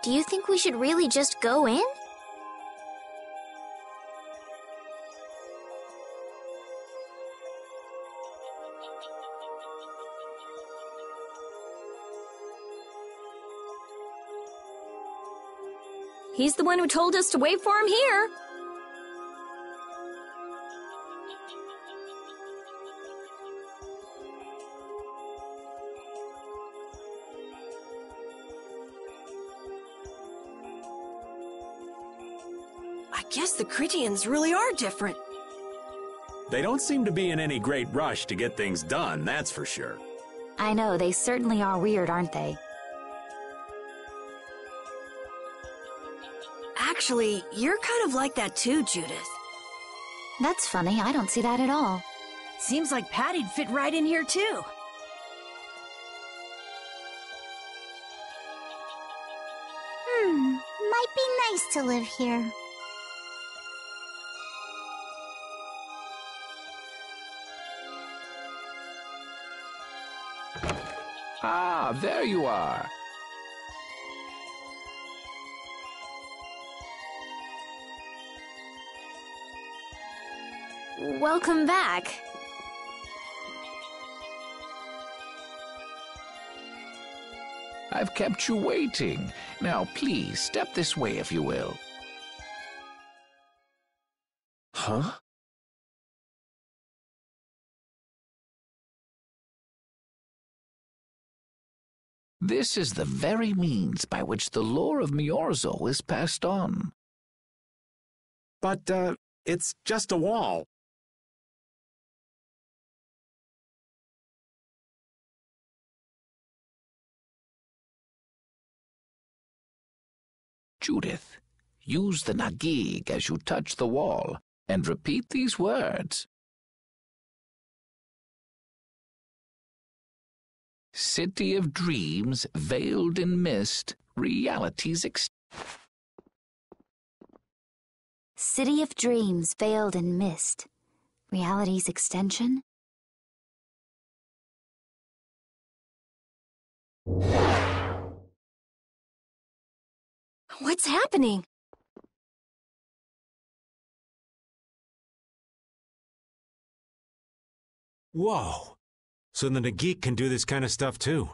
Do you think we should really just go in? He's the one who told us to wait for him here. I guess the Critians really are different. They don't seem to be in any great rush to get things done, that's for sure. I know, they certainly are weird, aren't they? Actually, you're kind of like that too, Judith. That's funny, I don't see that at all. Seems like Patty'd fit right in here too. Might be nice to live here. Ah, there you are. Welcome back. I've kept you waiting. Now, please, step this way if you will. Huh? This is the very means by which the lore of Miorzo is passed on. But, it's just a wall. Judith, use the Nagig as you touch the wall, and repeat these words. City of dreams, veiled in mist, reality's City of dreams veiled in mist. Reality's extension? What's happening? Whoa! So the Nagik can do this kind of stuff too.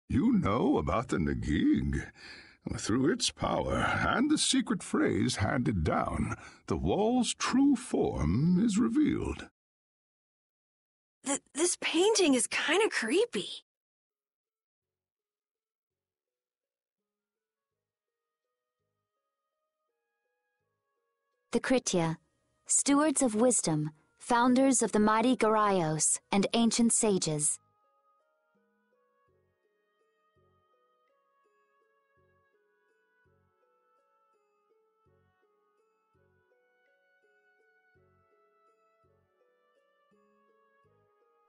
You know about the Nagig. Through its power and the secret phrase handed down, the wall's true form is revealed. This painting is kind of creepy. The Kritya, stewards of wisdom, founders of the mighty Garaios and ancient sages.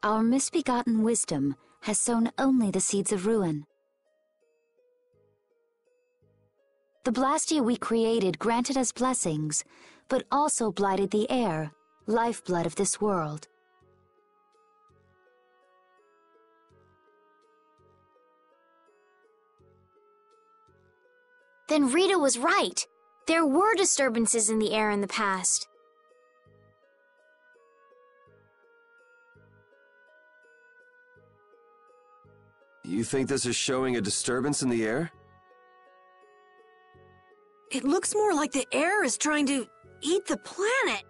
Our misbegotten wisdom has sown only the seeds of ruin. The Blastia we created granted us blessings, but also blighted the air, lifeblood of this world. Then Rita was right. There were disturbances in the air in the past. You think this is showing a disturbance in the air? It looks more like the air is trying to eat the planet.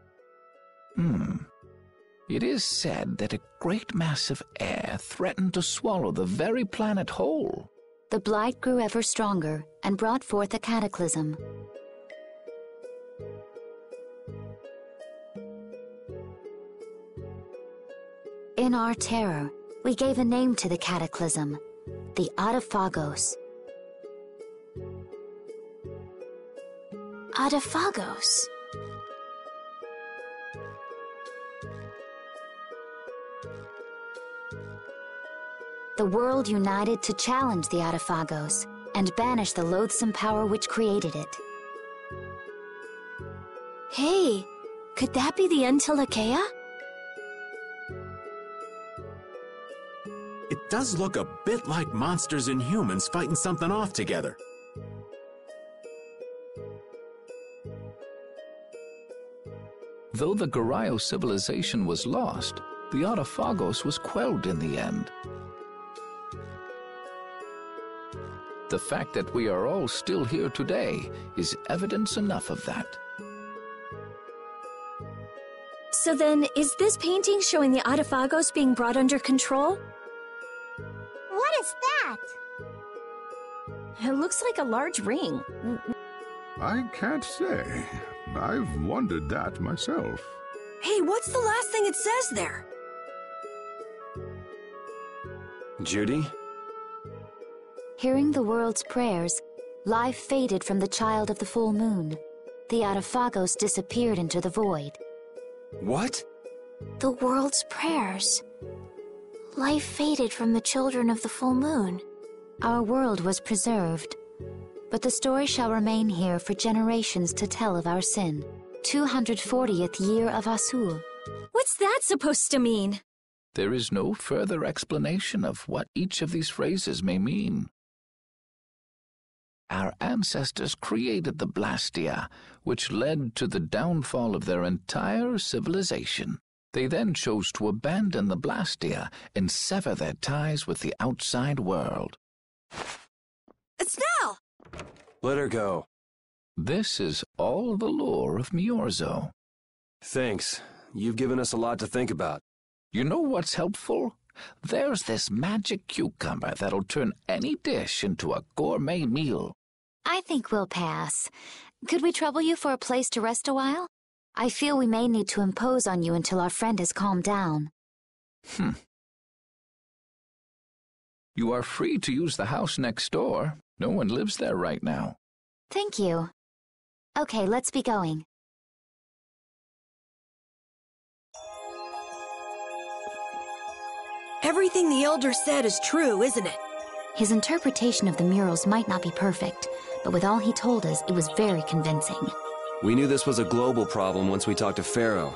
It is said that a great mass of air threatened to swallow the very planet whole. The blight grew ever stronger and brought forth a cataclysm. In our terror, we gave a name to the cataclysm, the Adaphagos. Adaphagos. The world united to challenge the Adaphagos and banish the loathsome power which created it. Hey, could that be the Entelekea? It does look a bit like monsters and humans fighting something off together. Though the Garayo civilization was lost, the Adaphagos was quelled in the end. The fact that we are all still here today is evidence enough of that. So then, is this painting showing the Adaphagos being brought under control? What is that? It looks like a large ring. I can't say. I've wondered that myself. Hey, what's the last thing it says there? Judy? Hearing the world's prayers, life faded from the child of the full moon. The Adaphagos disappeared into the void. What? The world's prayers. Life faded from the children of the full moon. Our world was preserved, but the story shall remain here for generations to tell of our sin. 240th year of Asur. What's that supposed to mean? There is no further explanation of what each of these phrases may mean. Our ancestors created the Blastia, which led to the downfall of their entire civilization. They then chose to abandon the Blastia and sever their ties with the outside world. Estelle! Let her go. This is all the lore of Miorzo. Thanks. You've given us a lot to think about. You know what's helpful? There's this magic cucumber that'll turn any dish into a gourmet meal. I think we'll pass. Could we trouble you for a place to rest a while? I feel we may need to impose on you until our friend has calmed down. You are free to use the house next door. No one lives there right now. Thank you. Okay, let's be going. Everything the Elder said is true, isn't it? His interpretation of the murals might not be perfect, but with all he told us, it was very convincing. We knew this was a global problem once we talked to Pharaoh.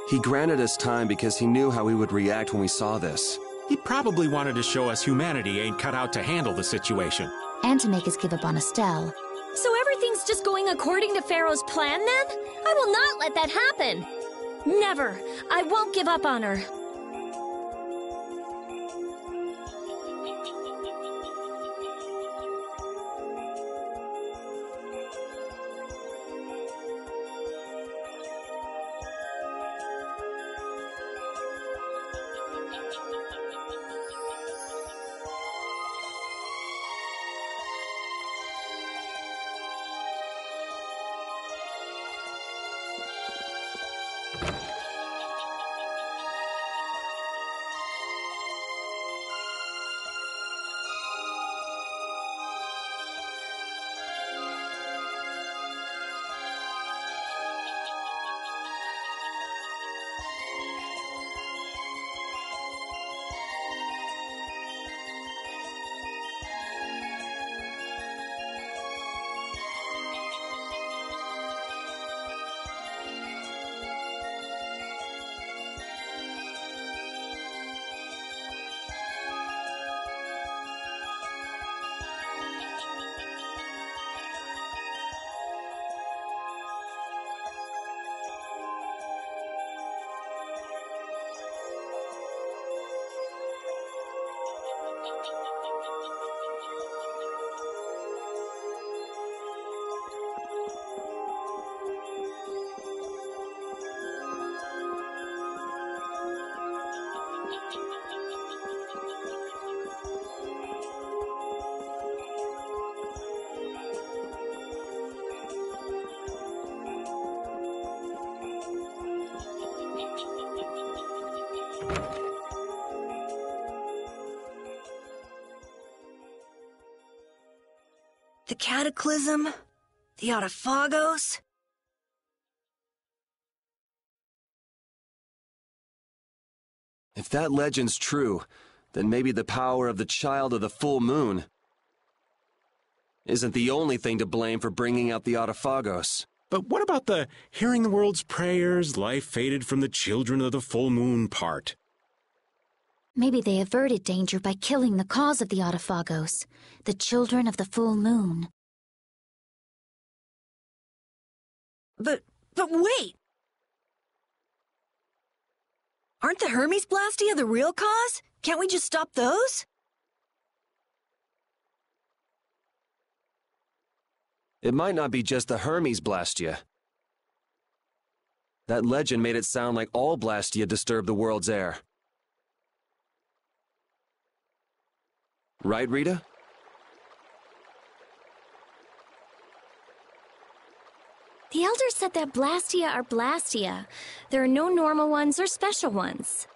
He granted us time because he knew how we would react when we saw this. He probably wanted to show us humanity ain't cut out to handle the situation. And to make us give up on Estelle. So everything's just going according to Pharaoh's plan then? I will not let that happen. Never. I won't give up on her. The Cataclysm? The Autophagos? If that legend's true, then maybe the power of the Child of the Full Moon isn't the only thing to blame for bringing out the Autophagos. But what about the hearing the world's prayers, life faded from the children of the full moon part? Maybe they averted danger by killing the cause of the Autophagos, the children of the full moon. But wait! Aren't the Hermes Blastia the real cause? Can't we just stop those? It might not be just the Hermes Blastia. That legend made it sound like all Blastia disturb the world's air. Right, Rita? The Elder said that Blastia are Blastia. There are no normal ones or special ones.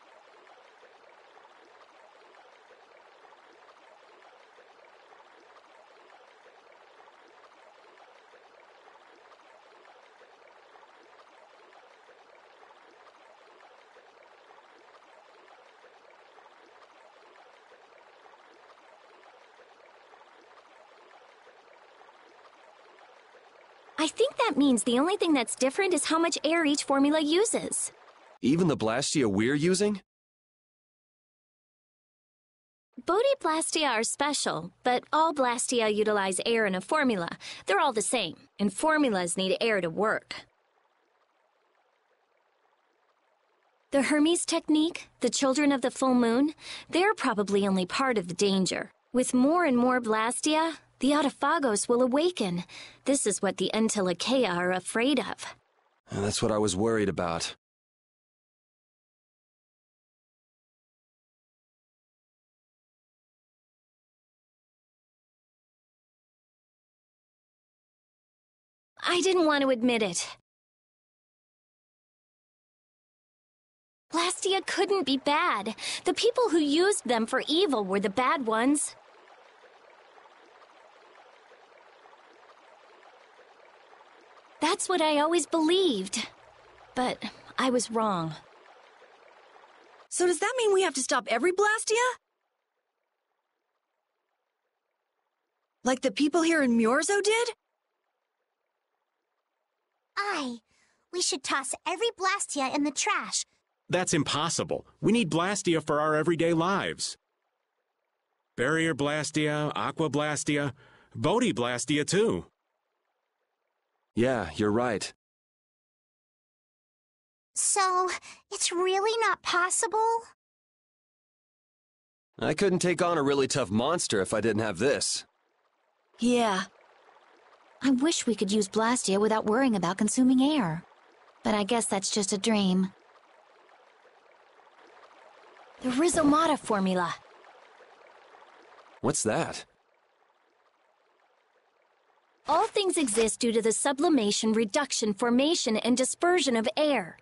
I think that means the only thing that's different is how much air each formula uses. Even the Blastia we're using? Blastia are special, but all Blastia utilize air in a formula. They're all the same, and formulas need air to work. The Hermes technique, the children of the full moon, they're probably only part of the danger. With more and more Blastia, the Autophagos will awaken. This is what the Entelekea are afraid of. That's what I was worried about. I didn't want to admit it. Blastia couldn't be bad. The people who used them for evil were the bad ones. That's what I always believed. But I was wrong. So does that mean we have to stop every Blastia? Like the people here in Myorzo did? Aye. We should toss every Blastia in the trash. That's impossible. We need Blastia for our everyday lives. Barrier Blastia, Aqua Blastia, Bodhi Blastia too. Yeah, you're right. So, it's really not possible? I couldn't take on a really tough monster if I didn't have this. Yeah. I wish we could use Blastia without worrying about consuming air. But I guess that's just a dream. The Rhizomata formula. What's that? All things exist due to the sublimation, reduction, formation, and dispersion of air.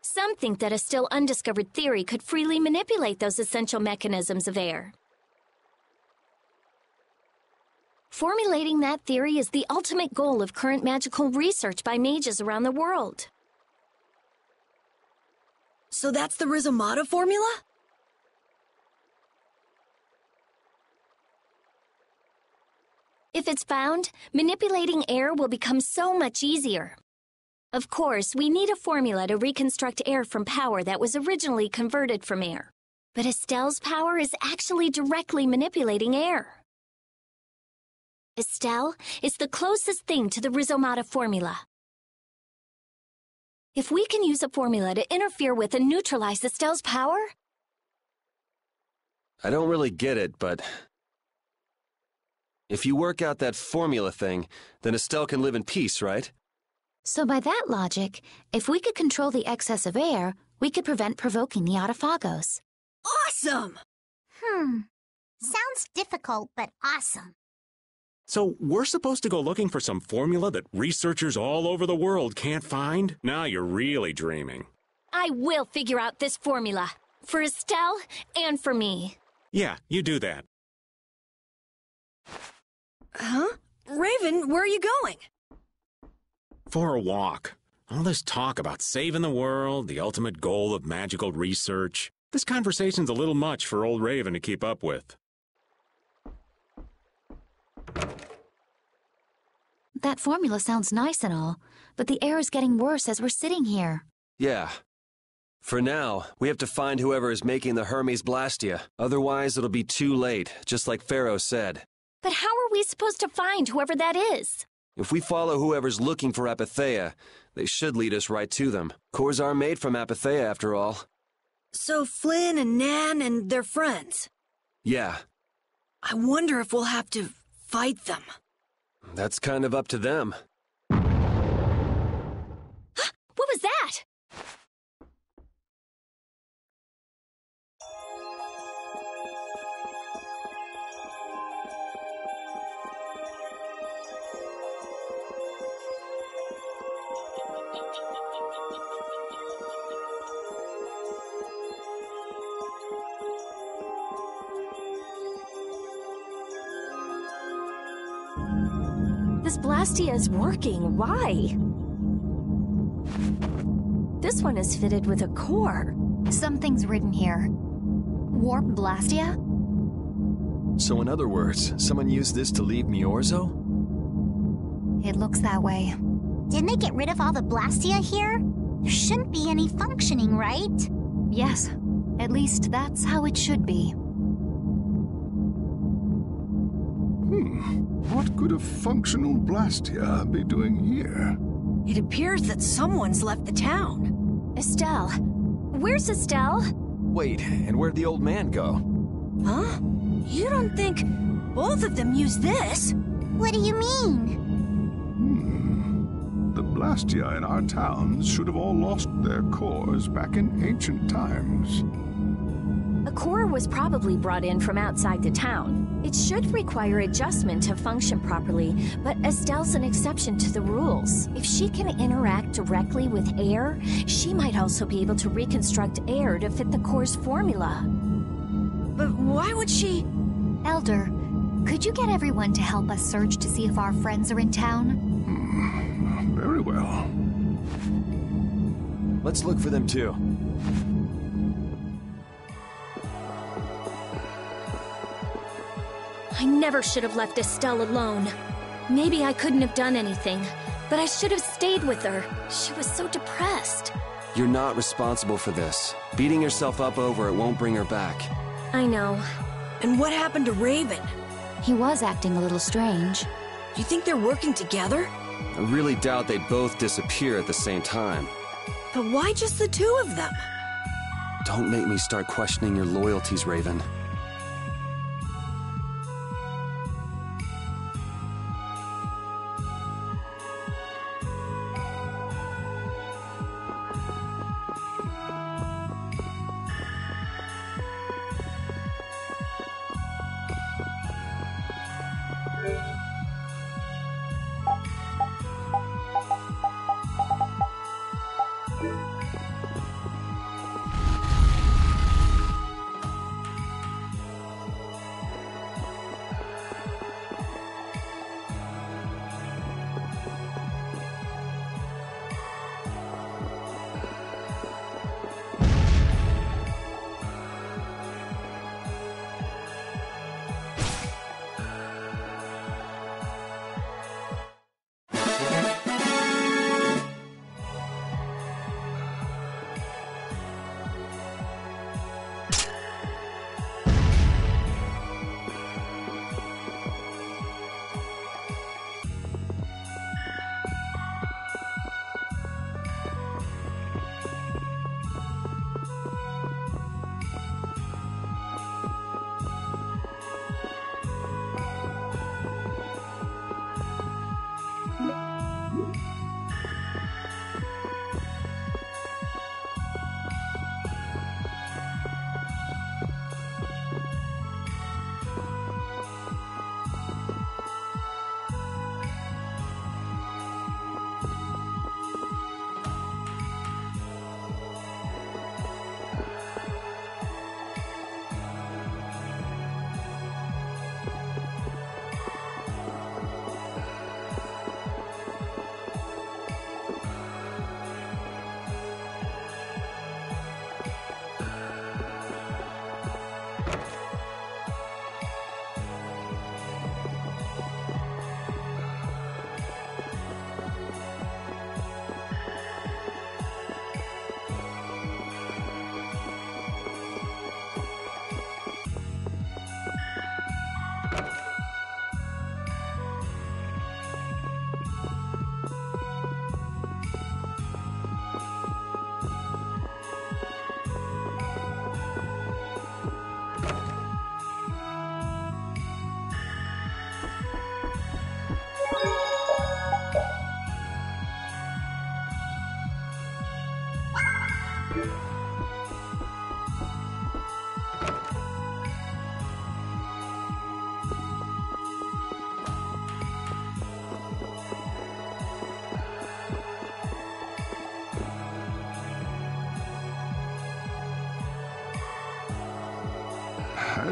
Some think that a still undiscovered theory could freely manipulate those essential mechanisms of air. Formulating that theory is the ultimate goal of current magical research by mages around the world. So that's the Rhizomata formula? If it's found, manipulating air will become so much easier. Of course, we need a formula to reconstruct air from power that was originally converted from air. But Estelle's power is actually directly manipulating air. Estelle is the closest thing to the Rhizomata formula. If we can use a formula to interfere with and neutralize Estelle's power... I don't really get it, but... if you work out that formula thing, then Estelle can live in peace, right? So by that logic, if we could control the excess of air, we could prevent provoking the Autophagos. Awesome! Sounds difficult, but awesome. So we're supposed to go looking for some formula that researchers all over the world can't find? Now you're really dreaming. I will figure out this formula. For Estelle and for me. Yeah, you do that. Huh? Raven, where are you going? For a walk. All this talk about saving the world, the ultimate goal of magical research. This conversation's a little much for old Raven to keep up with. That formula sounds nice and all, but the air is getting worse as we're sitting here. Yeah. For now, we have to find whoever is making the Hermes Blastia. Otherwise, it'll be too late, just like Pharaoh said. But how are we supposed to find whoever that is? If we follow whoever's looking for Apatheia, they should lead us right to them. Cores are made from Apatheia, after all. So Flynn and Nan and their friends. Yeah. I wonder if we'll have to fight them. That's kind of up to them. What was that? This Blastia is working. Why? This one is fitted with a core. Something's written here. Warp Blastia? So in other words, someone used this to leave Miorzo? It looks that way. Didn't they get rid of all the Blastia here? There shouldn't be any functioning, right? Yes. At least that's how it should be. What could a functional Blastia be doing here? It appears that someone's left the town. Estelle. Where's Estelle? Wait, and where'd the old man go? Huh? You don't think both of them used this? What do you mean? The Blastia in our towns should have all lost their cores back in ancient times. A core was probably brought in from outside the town. It should require adjustment to function properly, but Estelle's an exception to the rules. If she can interact directly with air, she might also be able to reconstruct air to fit the core's formula. But why would she... Elder, could you get everyone to help us search to see if our friends are in town? Very well. Let's look for them too. I never should have left Estelle alone. Maybe I couldn't have done anything, but I should have stayed with her. She was so depressed. You're not responsible for this. Beating yourself up over it won't bring her back. I know. And what happened to Raven? He was acting a little strange. Do you think they're working together? I really doubt they'd both disappear at the same time. But why just the two of them? Don't make me start questioning your loyalties, Raven.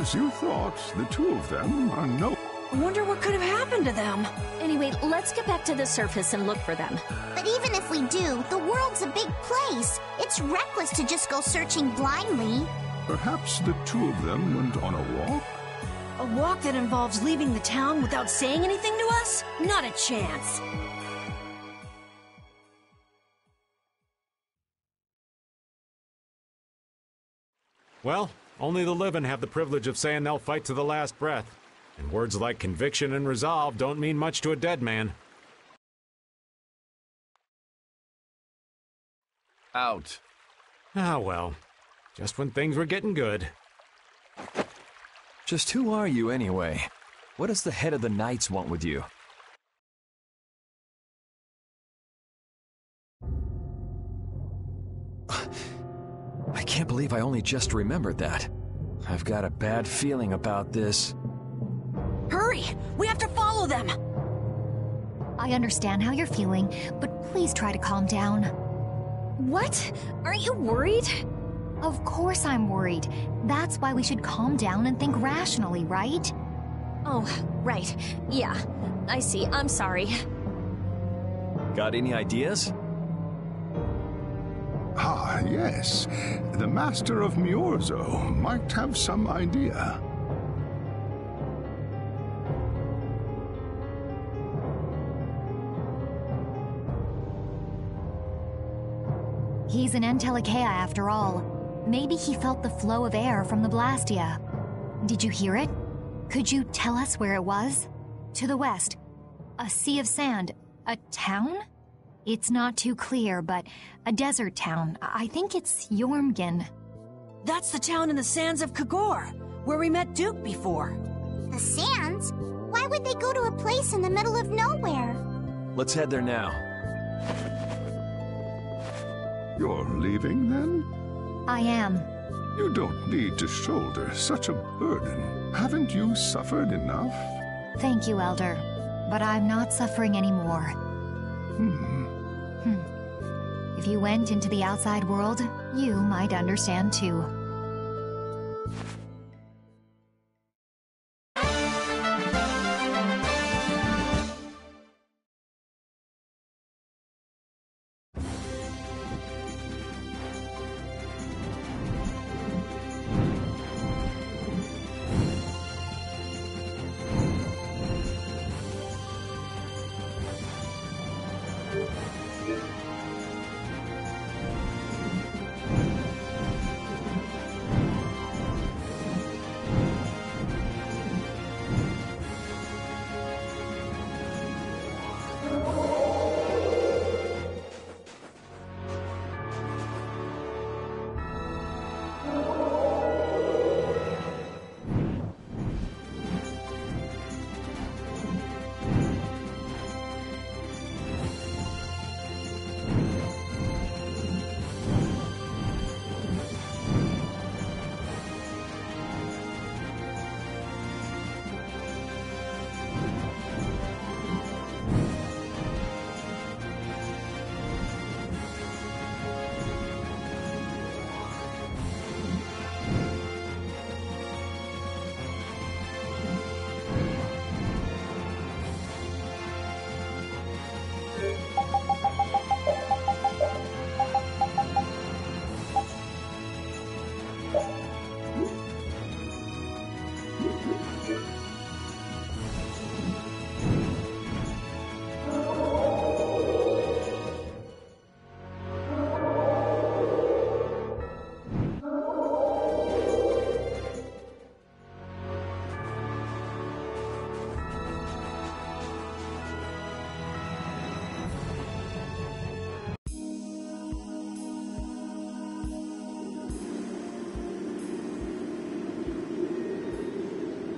As you thought, the two of them are no... I wonder what could have happened to them. Anyway, let's get back to the surface and look for them. But even if we do, the world's a big place. It's reckless to just go searching blindly. Perhaps the two of them went on a walk? A walk that involves leaving the town without saying anything to us? Not a chance. Well, only the living have the privilege of saying they'll fight to the last breath. And words like conviction and resolve don't mean much to a dead man. Out. Ah, well. Just when things were getting good. Just who are you, anyway? What does the head of the Knights want with you? I can't believe I only just remembered that. I've got a bad feeling about this. Hurry! We have to follow them! I understand how you're feeling, but please try to calm down. What? Aren't you worried? Of course I'm worried. That's why we should calm down and think rationally, right? Oh, right. Yeah, I see. I'm sorry. Got any ideas? Ah, yes. The Master of Miorzo might have some idea. He's an Entelekea after all. Maybe he felt the flow of air from the Blastia. Did you hear it? Could you tell us where it was? To the west. A sea of sand. A town? It's not too clear, but a desert town. I think it's Jormungand. That's the town in the sands of Kagor, where we met Duke before. The sands? Why would they go to a place in the middle of nowhere? Let's head there now. You're leaving, then? I am. You don't need to shoulder such a burden. Haven't you suffered enough? Thank you, Elder. But I'm not suffering anymore. If you went into the outside world, you might understand too.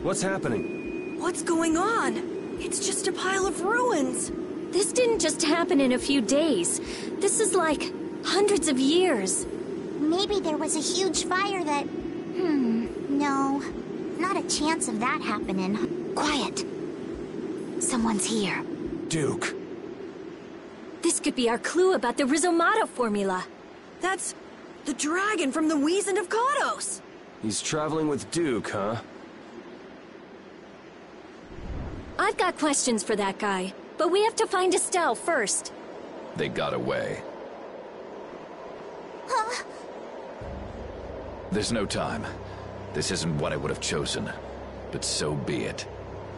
What's happening? What's going on? It's just a pile of ruins. This didn't just happen in a few days. This is like hundreds of years. Maybe there was a huge fire that... no. Not a chance of that happening. Quiet. Someone's here. Duke. This could be our clue about the Rizzomato formula. That's the dragon from the Wizened of Kados. He's traveling with Duke, huh? I've got questions for that guy, but we have to find Estelle first. They got away. Huh? There's no time. This isn't what I would have chosen, but so be it.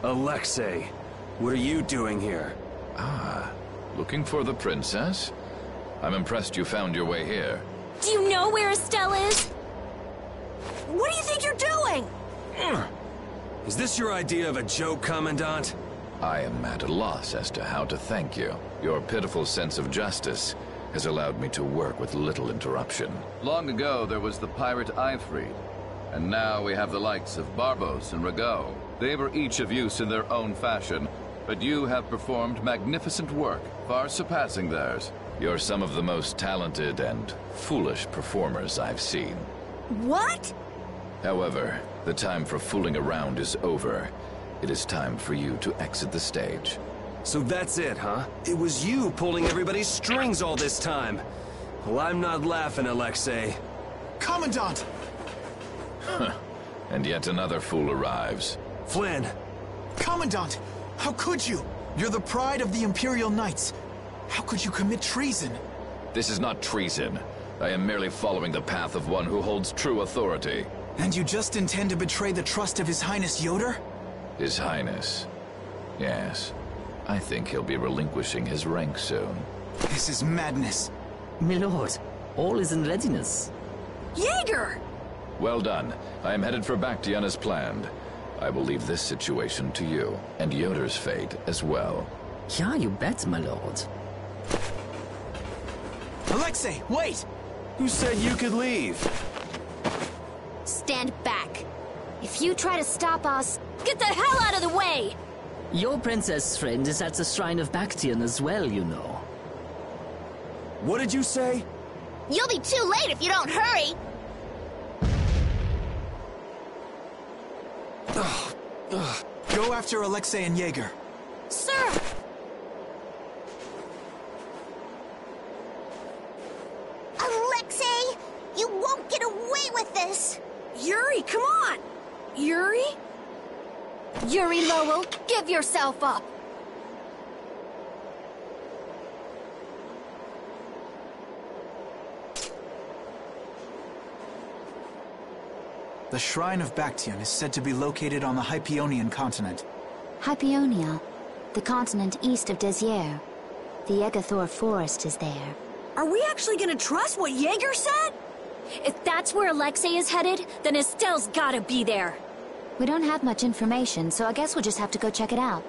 Alexei, what are you doing here? Ah, looking for the princess? I'm impressed you found your way here. Do you know where Estelle is? What do you think you're doing? Is this your idea of a joke, Commandant? I am at a loss as to how to thank you. Your pitiful sense of justice has allowed me to work with little interruption. Long ago, there was the pirate Eifried, and now we have the likes of Barbos and Rago. They were each of use in their own fashion, but you have performed magnificent work, far surpassing theirs. You're some of the most talented and foolish performers I've seen. What? However, the time for fooling around is over. It is time for you to exit the stage. So that's it, huh? It was you pulling everybody's strings all this time. Well, I'm not laughing, Alexei. Commandant! And yet another fool arrives. Flynn! Commandant! How could you? You're the pride of the Imperial Knights. How could you commit treason? This is not treason. I am merely following the path of one who holds true authority. And you just intend to betray the trust of His Highness Yoder? His Highness. Yes. I think he'll be relinquishing his rank soon. This is madness. My lord, all is in readiness. Jaeger! Well done. I am headed for Bactian as planned. I will leave this situation to you, and Yoder's fate as well. Yeah, you bet, my lord. Alexei, wait! Who said you could leave? Stand back. If you try to stop us, get the hell out of the way! Your princess friend is at the Shrine of Bactian as well, you know. What did you say? You'll be too late if you don't hurry! Go after Alexei and Jaeger. Sir! Alexei! You won't get away with this! Yuri, come on! Yuri? Yuri Lowell, give yourself up! The Shrine of Bactian is said to be located on the Hypionian continent. Hypionia, the continent east of Desier. The Egathor forest is there. Are we actually gonna trust what Jaeger said? If that's where Alexei is headed, then Estelle's gotta be there. We don't have much information, so I guess we'll just have to go check it out.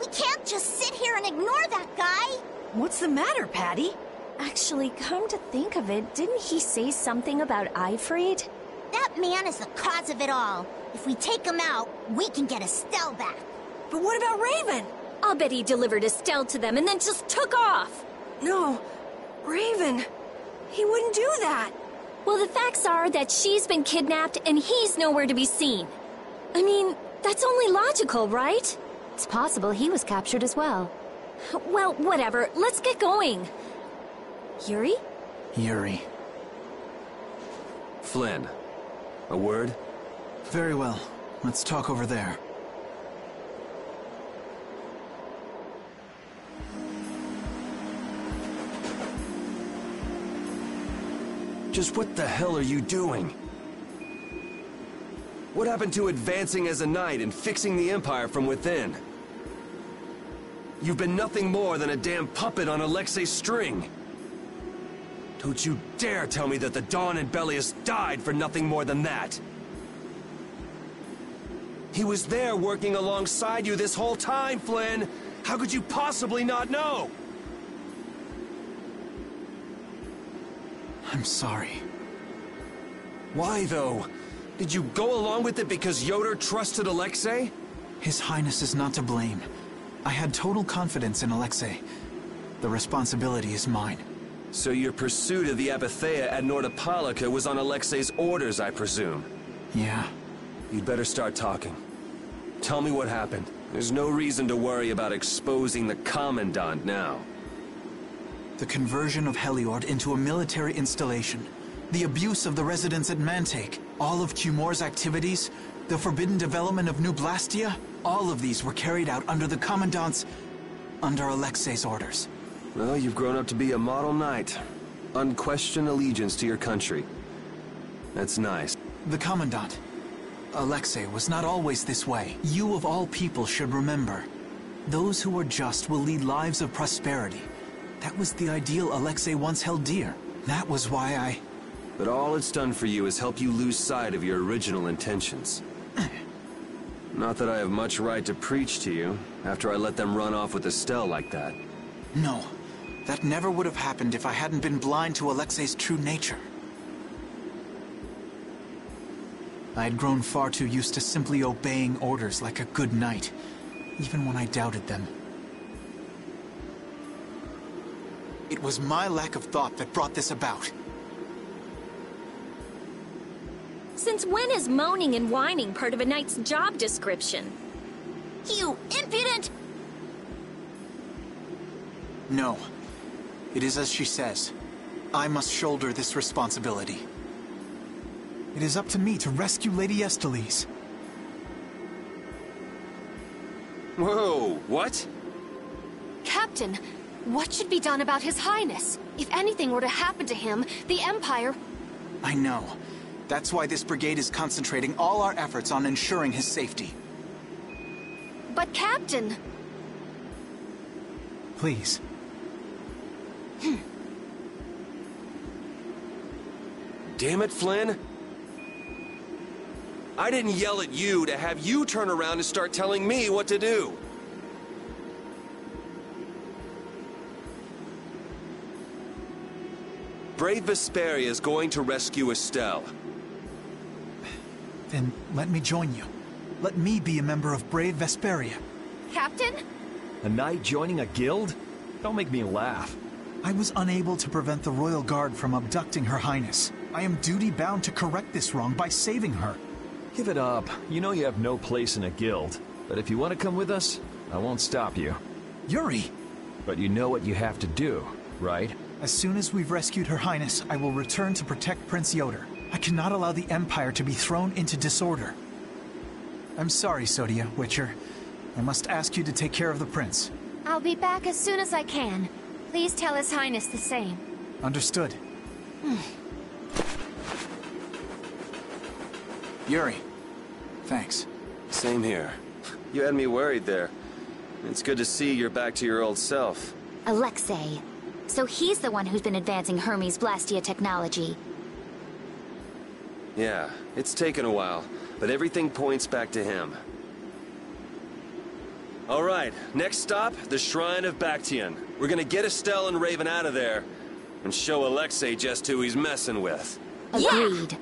We can't just sit here and ignore that guy! What's the matter, Patty? Actually, come to think of it, didn't he say something about Eifried? That man is the cause of it all. If we take him out, we can get Estelle back. But what about Raven? I'll bet he delivered Estelle to them and then just took off. No, Raven. He wouldn't do that. Well, the facts are that she's been kidnapped and he's nowhere to be seen. I mean, that's only logical, right? It's possible he was captured as well. Well, whatever. Let's get going. Yuri? Yuri. Flynn. A word? Very well. Let's talk over there. Just what the hell are you doing? What happened to advancing as a knight and fixing the Empire from within? You've been nothing more than a damn puppet on Alexei's string. Don't you dare tell me that the Dawn and Bellius died for nothing more than that. He was there working alongside you this whole time, Flynn. How could you possibly not know? I'm sorry. Why, though? Did you go along with it because Yoder trusted Alexei? His Highness is not to blame. I had total confidence in Alexei. The responsibility is mine. So your pursuit of the Apatheia at Nordopolica was on Alexei's orders, I presume? Yeah. You'd better start talking. Tell me what happened. There's no reason to worry about exposing the Commandant now. The conversion of Heliord into a military installation. The abuse of the residents at Mantake. All of Cumor's activities. The forbidden development of New Blastia. All of these were carried out under the Commandant's... under Alexei's orders. Well, you've grown up to be a model knight. Unquestioned allegiance to your country. That's nice. The Commandant. Alexei was not always this way. You of all people should remember. Those who are just will lead lives of prosperity. That was the ideal Alexei once held dear. That was why I... But all it's done for you is help you lose sight of your original intentions. Not that I have much right to preach to you, after I let them run off with Estelle like that. No. That never would have happened if I hadn't been blind to Alexei's true nature. I had grown far too used to simply obeying orders like a good knight, even when I doubted them. It was my lack of thought that brought this about. Since when is moaning and whining part of a knight's job description? You impudent! No. It is as she says. I must shoulder this responsibility. It is up to me to rescue Lady Estellise. Whoa, what? Captain, what should be done about His Highness? If anything were to happen to him, the Empire... I know. That's why this brigade is concentrating all our efforts on ensuring his safety. But Captain... Please. Damn it, Flynn. I didn't yell at you to have you turn around and start telling me what to do. Brave Vesperia is going to rescue Estelle. Then let me join you. Let me be a member of Brave Vesperia. Captain? A knight joining a guild? Don't make me laugh. I was unable to prevent the Royal Guard from abducting Her Highness. I am duty-bound to correct this wrong by saving her. Give it up. You know you have no place in a guild. But if you want to come with us, I won't stop you. Yuri! But you know what you have to do, right? As soon as we've rescued Her Highness, I will return to protect Prince Yoder. I cannot allow the Empire to be thrown into disorder. I'm sorry, Sodia, Witcher. I must ask you to take care of the prince. I'll be back as soon as I can. Please tell His Highness the same. Understood. Yuri, thanks. Same here. You had me worried there. It's good to see you're back to your old self. Alexei. So he's the one who's been advancing Hermes' Blastia technology. Yeah, it's taken a while, but everything points back to him. All right, next stop, the Shrine of Bactian. We're gonna get Estelle and Raven out of there, and show Alexei just who he's messing with. Agreed. Yeah.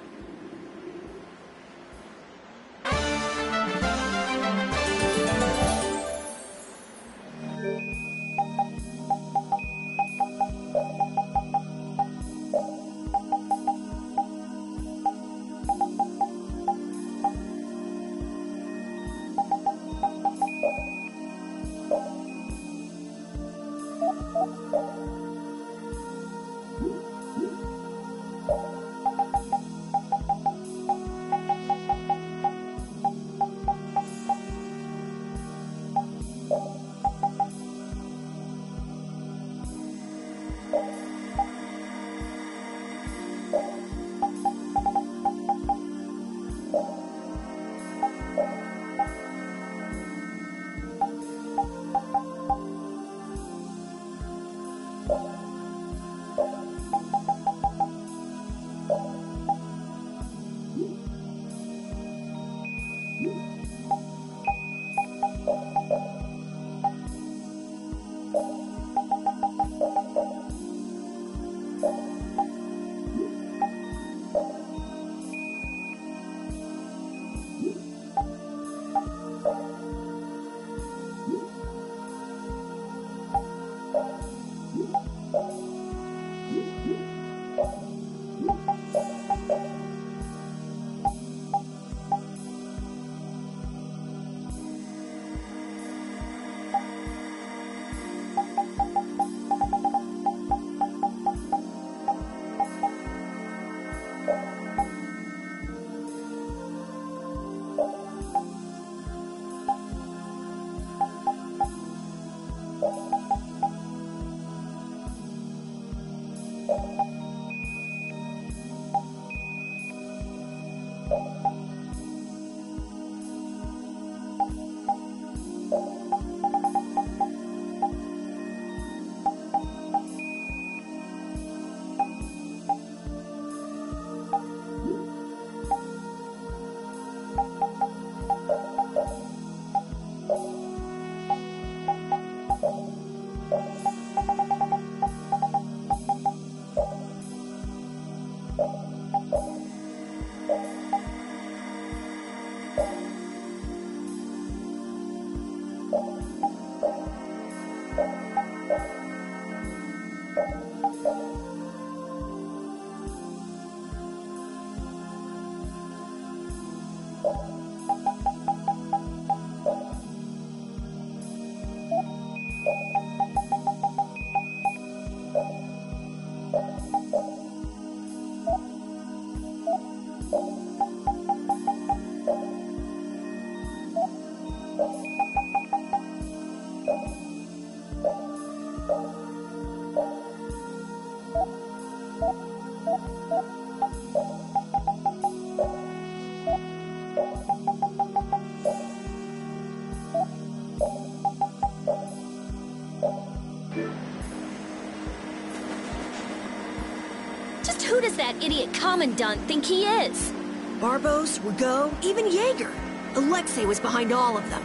that idiot Commandant think he is? Barbos, Rago, even Jaeger. Alexei was behind all of them.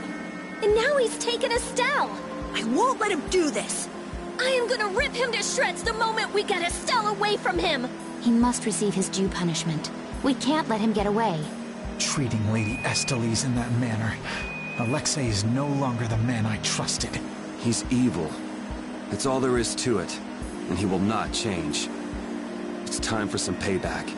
And now he's taken Estelle. I won't let him do this. I am gonna rip him to shreds the moment we get Estelle away from him. He must receive his due punishment. We can't let him get away. Treating Lady Estellise in that manner. Alexei is no longer the man I trusted. He's evil. That's all there is to it. And he will not change. It's time for some payback.